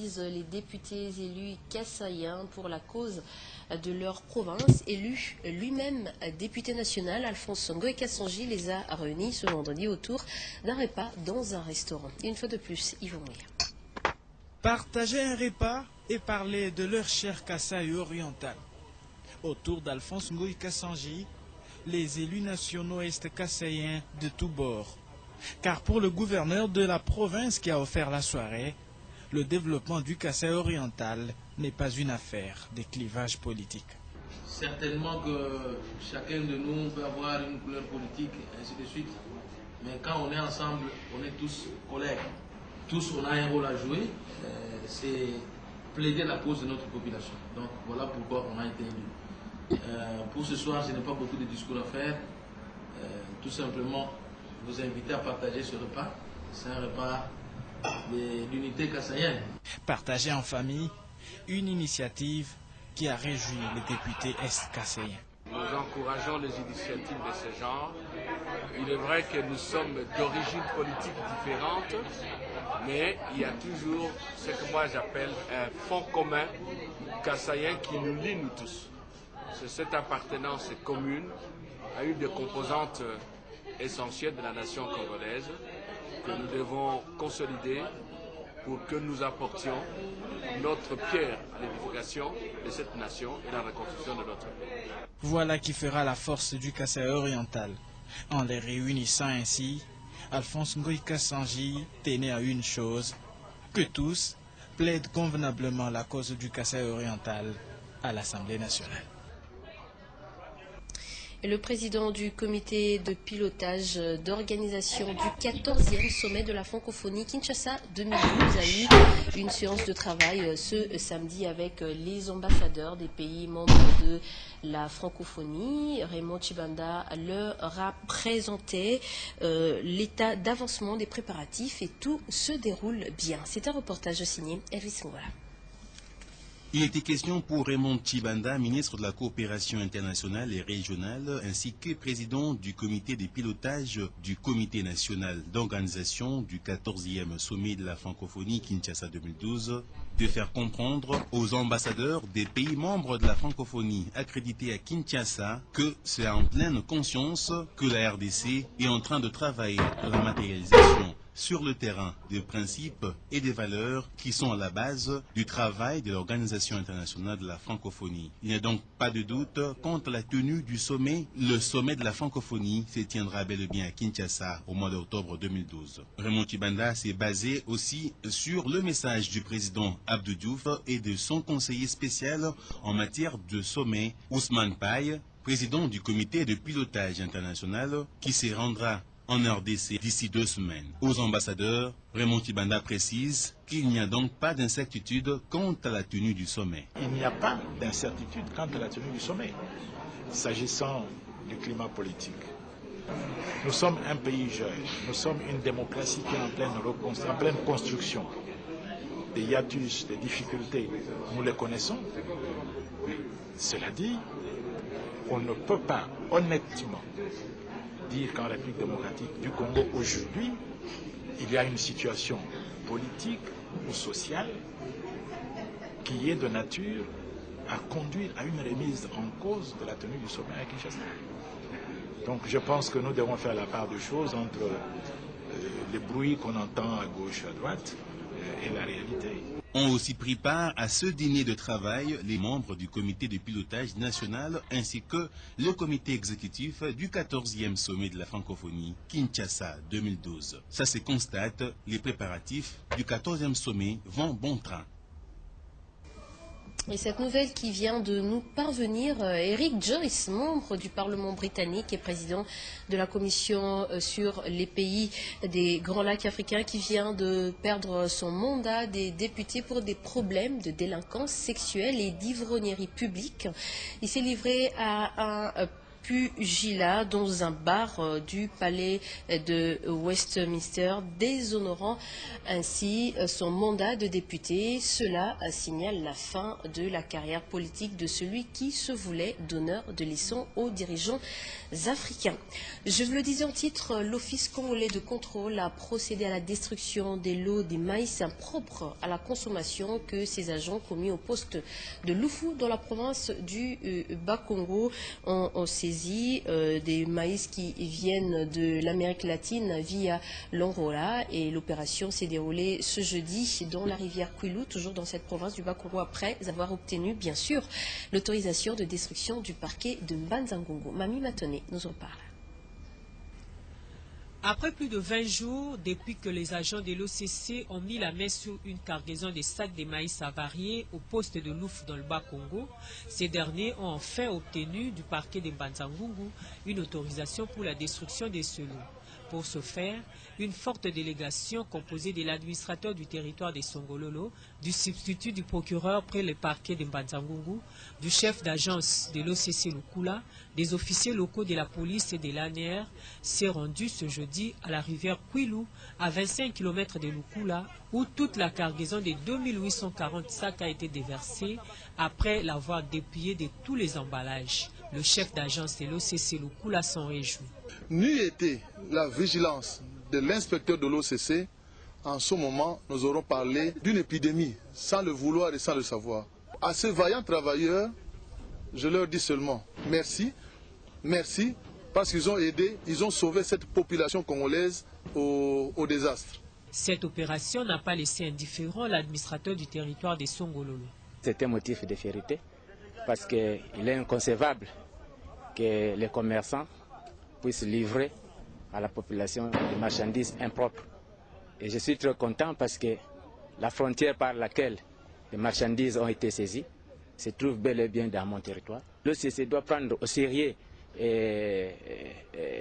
mobilisent les députés élus kassaïens pour la cause de leur province. Élu lui-même député national, Alphonse Ngoï Kassangi les a réunis ce vendredi autour d'un repas dans un restaurant. Et une fois de plus, Yvon Mouya. Partager un repas et parler de leur cher Kasaï oriental. Autour d'Alphonse Ngoï Kassangi, les élus nationaux est-kassaïens de tous bords. Car pour le gouverneur de la province qui a offert la soirée, le développement du Kasaï oriental n'est pas une affaire des clivages politiques. Certainement que chacun de nous peut avoir une couleur politique, ainsi de suite. Mais quand on est ensemble, on est tous collègues. Tous, on a un rôle à jouer. C'est plaider la cause de notre population. Donc voilà pourquoi on a été élu. Pour ce soir, je n'ai pas beaucoup de discours à faire. Tout simplement, vous inviter à partager ce repas. C'est un repas de l'unité kassaïenne. Partager en famille, une initiative qui a réjoui les députés est-kassaïens. Nous encourageons les initiatives de ce genre. Il est vrai que nous sommes d'origines politiques différentes, mais il y a toujours ce que moi j'appelle un fond commun kassaïen qui nous lie nous tous. C'est cette appartenance commune à une des composantes essentielles de la nation congolaise que nous devons consolider pour que nous apportions notre pierre à l'édification de cette nation et la reconstruction de notre pays. Voilà qui fera la force du Kasaï oriental. En les réunissant ainsi, Alphonse Ngoï Kassangi tenait à une chose, que tous plaident convenablement la cause du Kasaï oriental à l'Assemblée nationale. Et le président du comité de pilotage d'organisation du 14e sommet de la francophonie Kinshasa 2012 a eu une séance de travail ce samedi avec les ambassadeurs des pays membres de la francophonie. Raymond Tshibanda leur a présenté l'état d'avancement des préparatifs et tout se déroule bien. C'est un reportage signé Elvis Ngwala. Il était question pour Raymond Tshibanda, ministre de la coopération internationale et régionale, ainsi que président du comité de pilotage du comité national d'organisation du 14e sommet de la francophonie Kinshasa 2012, de faire comprendre aux ambassadeurs des pays membres de la francophonie accrédités à Kinshasa que c'est en pleine conscience que la RDC est en train de travailler à la matérialisation sur le terrain des principes et des valeurs qui sont à la base du travail de l'Organisation internationale de la francophonie. Il n'y a donc pas de doute quant à la tenue du sommet. Le sommet de la francophonie se tiendra bel et bien à Kinshasa au mois d'octobre 2012. Raymond Tshibanda s'est basé aussi sur le message du président Abdou Diouf et de son conseiller spécial en matière de sommet, Ousmane Paye, président du comité de pilotage international, qui se rendra en RDC d'ici 2 semaines. Aux ambassadeurs, Raymond Tshibanda précise qu'il n'y a donc pas d'incertitude quant à la tenue du sommet. Il n'y a pas d'incertitude quant à la tenue du sommet. S'agissant du climat politique, nous sommes un pays jeune, nous sommes une démocratie qui est en pleine construction. Des hiatus, des difficultés, nous les connaissons. Cela dit, on ne peut pas honnêtement dire qu'en République démocratique du Congo aujourd'hui, il y a une situation politique ou sociale qui est de nature à conduire à une remise en cause de la tenue du sommet à Kinshasa. Donc je pense que nous devons faire la part des choses entre les bruits qu'on entend à gauche, à droite et la réalité. Ont aussi pris part à ce dîner de travail les membres du comité de pilotage national ainsi que le comité exécutif du 14e sommet de la francophonie Kinshasa 2012. Ça se constate, les préparatifs du 14e sommet vont bon train. Et cette nouvelle qui vient de nous parvenir, Eric Joyce, membre du Parlement britannique et président de la commission sur les pays des Grands Lacs africains, qui vient de perdre son mandat des députés pour des problèmes de délinquance sexuelle et d'ivrognerie publique. Il s'est livré à un pugilat dans un bar du palais de Westminster, déshonorant ainsi son mandat de député. Cela signale la fin de la carrière politique de celui qui se voulait donneur de leçons aux dirigeants africains. Je vous le disais en titre, l'Office congolais de contrôle a procédé à la destruction des lots des maïs impropres à la consommation que ses agents commis au poste de Lufu dans la province du Bas-Congo ont saisi des maïs qui viennent de l'Amérique latine via l'Angola, et l'opération s'est déroulée ce jeudi dans la rivière Kwilu, toujours dans cette province du Bas-Congo, après avoir obtenu bien sûr l'autorisation de destruction du parquet de Mbanza-Ngungu. Mamie Matoné nous en parle. Après plus de 20 jours, depuis que les agents de l'OCC ont mis la main sur une cargaison de sacs de maïs avariés au poste de Lufu dans le Bas-Congo, ces derniers ont enfin obtenu du parquet de Mbanza-Ngungu une autorisation pour la destruction des ce lot. Pour ce faire, une forte délégation composée de l'administrateur du territoire de Songololo, du substitut du procureur près le parquet de Mbanza-Ngungu, du chef d'agence de l'OCC Lukula, des officiers locaux de la police et de l'ANR s'est rendue ce jeudi à la rivière Kwilu, à 25 km de Lukula, où toute la cargaison de 2840 sacs a été déversée après l'avoir dépouillée de tous les emballages. Le chef d'agence de l'OCC Lukula s'en réjouit. N'eût été la vigilance de l'inspecteur de l'OCC, en ce moment, nous aurons parlé d'une épidémie, sans le vouloir et sans le savoir. À ces vaillants travailleurs, je leur dis seulement merci, merci, parce qu'ils ont aidé, ils ont sauvé cette population congolaise au désastre. Cette opération n'a pas laissé indifférent l'administrateur du territoire de Songololo. C'est un motif de fierté, parce qu'il est inconcevable que les commerçants puissent livrer à la population des marchandises impropres. Et je suis très content parce que la frontière par laquelle les marchandises ont été saisies se trouve bel et bien dans mon territoire. L'OCC doit prendre au sérieux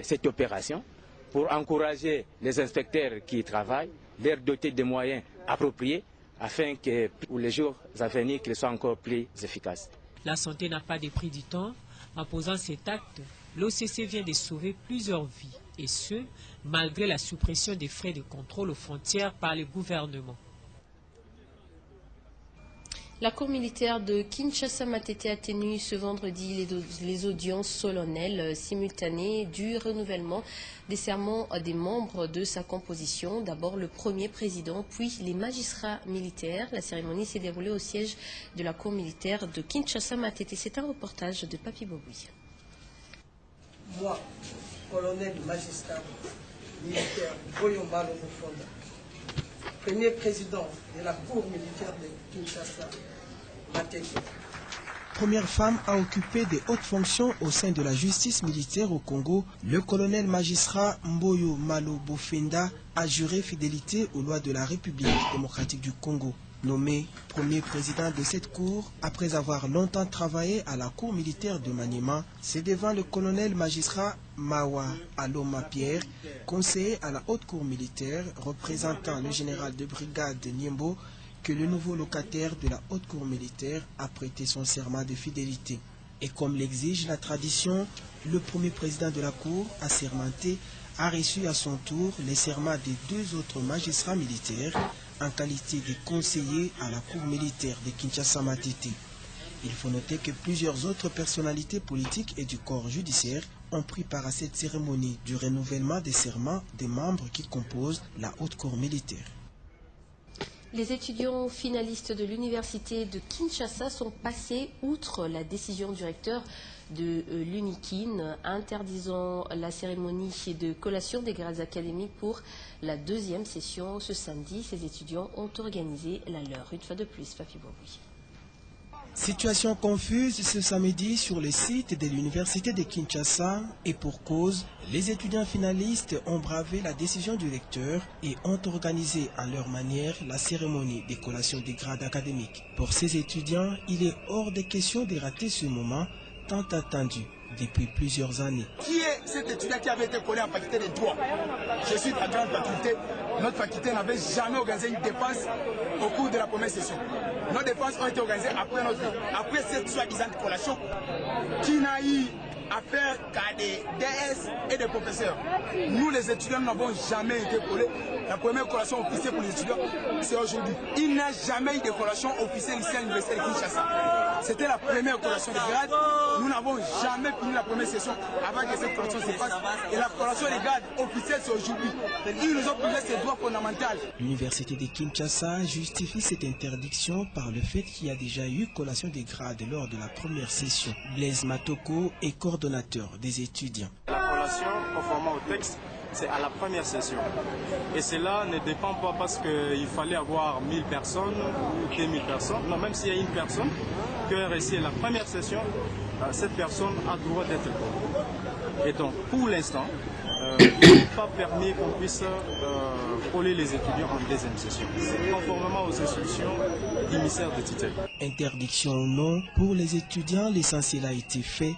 cette opération pour encourager les inspecteurs qui y travaillent, leur doter des moyens appropriés afin que pour les jours à venir, qu'ils soient encore plus efficaces. La santé n'a pas de prix du temps. En posant cet acte, l'OCC vient de sauver plusieurs vies, et ce, malgré la suppression des frais de contrôle aux frontières par le gouvernement. La cour militaire de Kinshasa-Matete a tenu ce vendredi les audiences solennelles simultanées du renouvellement des serments des membres de sa composition. D'abord le premier président, puis les magistrats militaires. La cérémonie s'est déroulée au siège de la cour militaire de Kinshasa-Matete. C'est un reportage de Papi Boboui. Moi, colonel magistrat militaire Boyo Malo Mofonda, premier président de la cour militaire de Kinshasa-Matete. Première femme à occuper des hautes fonctions au sein de la justice militaire au Congo, le colonel magistrat Mboyo Malo Bofenda a juré fidélité aux lois de la République démocratique du Congo. Nommé premier président de cette cour, après avoir longtemps travaillé à la cour militaire de Maniema, c'est devant le colonel magistrat Mawa Aloma Pierre, conseiller à la haute cour militaire, représentant le général de brigade Niembo, que le nouveau locataire de la haute cour militaire a prêté son serment de fidélité. Et comme l'exige la tradition, le premier président de la cour, assermenté, a reçu à son tour les serments des deux autres magistrats militaires en qualité de conseillers à la cour militaire de Kinshasa-Matete. Il faut noter que plusieurs autres personnalités politiques et du corps judiciaire ont pris part à cette cérémonie du renouvellement des serments des membres qui composent la haute cour militaire. Les étudiants finalistes de l'université de Kinshasa sont passés outre la décision du recteur de l'UNIKIN interdisant la cérémonie de collation des grades académiques pour la deuxième session ce samedi. Ces étudiants ont organisé la leur. Une fois de plus, Papi Boboui. Situation confuse ce samedi sur le site de l'université de Kinshasa et pour cause, les étudiants finalistes ont bravé la décision du recteur et ont organisé à leur manière la cérémonie de collation des grades académiques. Pour ces étudiants, il est hors de question de rater ce moment tant attendu depuis plusieurs années. Qui est cet étudiant qui avait été collé en faculté de droit? Je suis de la grande faculté. Notre faculté n'avait jamais organisé une dépense au cours de la première session. Nos dépenses ont été organisées après cette soi-disant collation qui n'a eu à faire qu'à des DS et des professeurs. Nous, les étudiants, n'avons jamais été collés. La première collation officielle pour les étudiants, c'est aujourd'hui. Il n'a jamais eu de collation officielle ici à l'université de Kinshasa. C'était la première collation de grade. Nous n'avons jamais fini la première session avant que cette collation se passe. Et la collation de grade officielle, c'est aujourd'hui. Ils nous ont privé ces droits fondamentaux. L'université de Kinshasa justifie cette interdiction par le fait qu'il y a déjà eu collation des grades lors de la première session. Blaise Matoko est coordonnateur des étudiants. La collation, conformément au texte, c'est à la première session. Et cela ne dépend pas parce qu'il fallait avoir 1000 personnes ou 2000 personnes. Non, même s'il y a une personne qui a réussi la première session, cette personne a le droit d'être collée. Et donc, pour l'instant, il n'est pas permis qu'on puisse coller les étudiants en deuxième session. C'est conformément aux instructions du ministère de tutelle. Interdiction ou non, pour les étudiants, l'essentiel a été fait.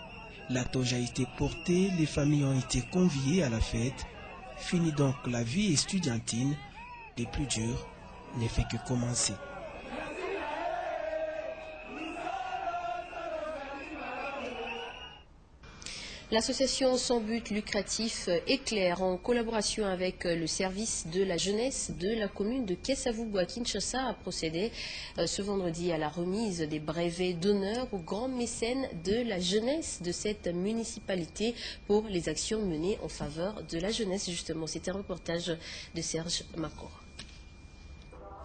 La toge a été portée, les familles ont été conviées à la fête. Fini donc la vie estudiantine. Les plus durs ne fait que commencer. L'association sans but lucratif Éclair, en collaboration avec le service de la jeunesse de la commune de Kesavubu à Kinshasa, a procédé ce vendredi à la remise des brevets d'honneur aux grands mécènes de la jeunesse de cette municipalité pour les actions menées en faveur de la jeunesse. Justement, c'est un reportage de Serge Makor.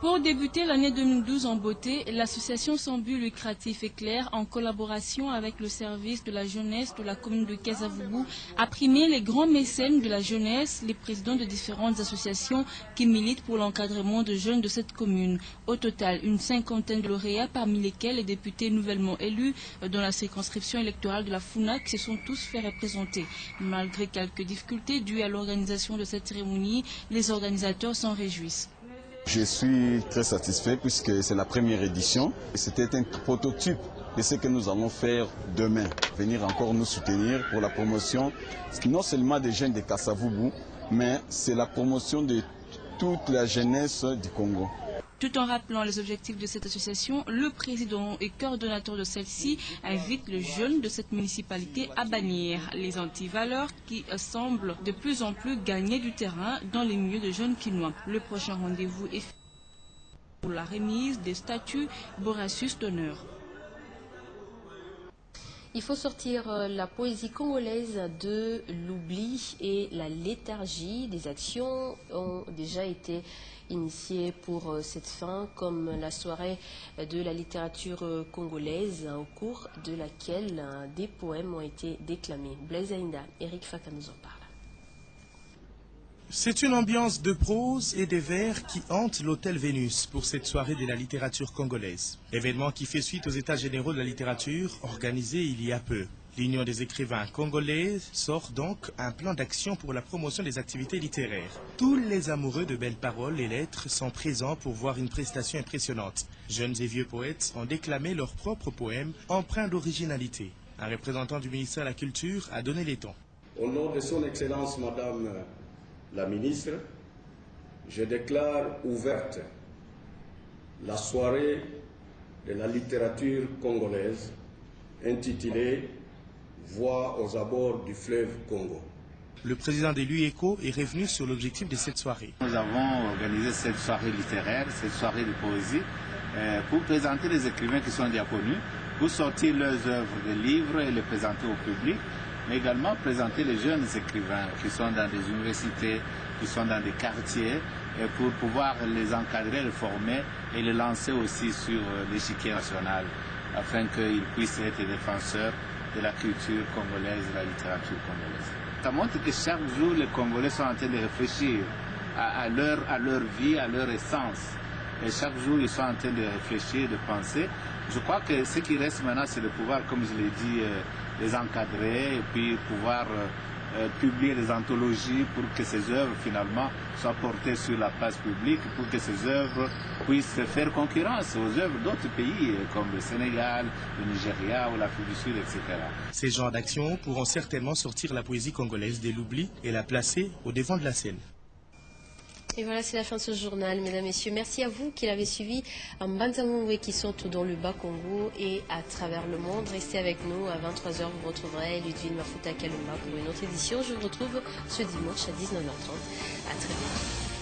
Pour débuter l'année 2012 en beauté, l'association sans but lucratif Éclair, en collaboration avec le service de la jeunesse de la commune de Kesavubu, a primé les grands mécènes de la jeunesse, les présidents de différentes associations qui militent pour l'encadrement de jeunes de cette commune. Au total, une cinquantaine de lauréats, parmi lesquels les députés nouvellement élus dans la circonscription électorale de la FUNAC se sont tous fait représenter. Malgré quelques difficultés dues à l'organisation de cette cérémonie, les organisateurs s'en réjouissent. Je suis très satisfait puisque c'est la première édition. C'était un prototype de ce que nous allons faire demain. Venir encore nous soutenir pour la promotion, non seulement des jeunes de Kesavubu, mais c'est la promotion de toute la jeunesse du Congo. Tout en rappelant les objectifs de cette association, le président et coordonnateur de celle-ci invite les jeunes de cette municipalité à bannir les antivaleurs qui semblent de plus en plus gagner du terrain dans les milieux de jeunes quinois. Le prochain rendez-vous est pour la remise des statuts Borassus d'honneur. Il faut sortir la poésie congolaise de l'oubli et la léthargie. Des actions ont déjà été initiées pour cette fin, comme la soirée de la littérature congolaise, au cours de laquelle des poèmes ont été déclamés. Blaise Aïnda, Eric Faka nous en parle. C'est une ambiance de prose et de vers qui hante l'hôtel Vénus pour cette soirée de la littérature congolaise. Événement qui fait suite aux États généraux de la littérature organisés il y a peu. L'Union des écrivains congolais sort donc un plan d'action pour la promotion des activités littéraires. Tous les amoureux de belles paroles et lettres sont présents pour voir une prestation impressionnante. Jeunes et vieux poètes ont déclamé leurs propres poèmes empreints d'originalité. Un représentant du ministère de la Culture a donné les tons. Au nom de son Excellence Madame la ministre, je déclare ouverte la soirée de la littérature congolaise intitulée « Voix aux abords du fleuve Congo ». Le président de l'UECO est revenu sur l'objectif de cette soirée. Nous avons organisé cette soirée littéraire, cette soirée de poésie, pour présenter les écrivains qui sont déjà connus, pour sortir leurs œuvres de livres et les présenter au public, mais également présenter les jeunes écrivains qui sont dans des universités, qui sont dans des quartiers, pour pouvoir les encadrer, les former et les lancer aussi sur l'échiquier national, afin qu'ils puissent être défenseurs de la culture congolaise, de la littérature congolaise. Ça montre que chaque jour, les Congolais sont en train de réfléchir à leur vie, à leur essence. Et chaque jour, ils sont en train de réfléchir, de penser. Je crois que ce qui reste maintenant, c'est de pouvoir, comme je l'ai dit, les encadrer et puis pouvoir publier des anthologies pour que ces œuvres finalement soient portées sur la place publique, pour que ces œuvres puissent faire concurrence aux œuvres d'autres pays comme le Sénégal, le Nigeria ou l'Afrique du Sud, etc. Ces genres d'actions pourront certainement sortir la poésie congolaise de l'oubli et la placer au devant de la scène. Et voilà, c'est la fin de ce journal, mesdames, messieurs. Merci à vous qui l'avez suivi en Banzamoué qui sont dans le Bas-Congo et à travers le monde. Restez avec nous à 23h. Vous retrouverez Ludwig Mafuta Kalumba pour une autre édition. Je vous retrouve ce dimanche à 19h30. À très bientôt.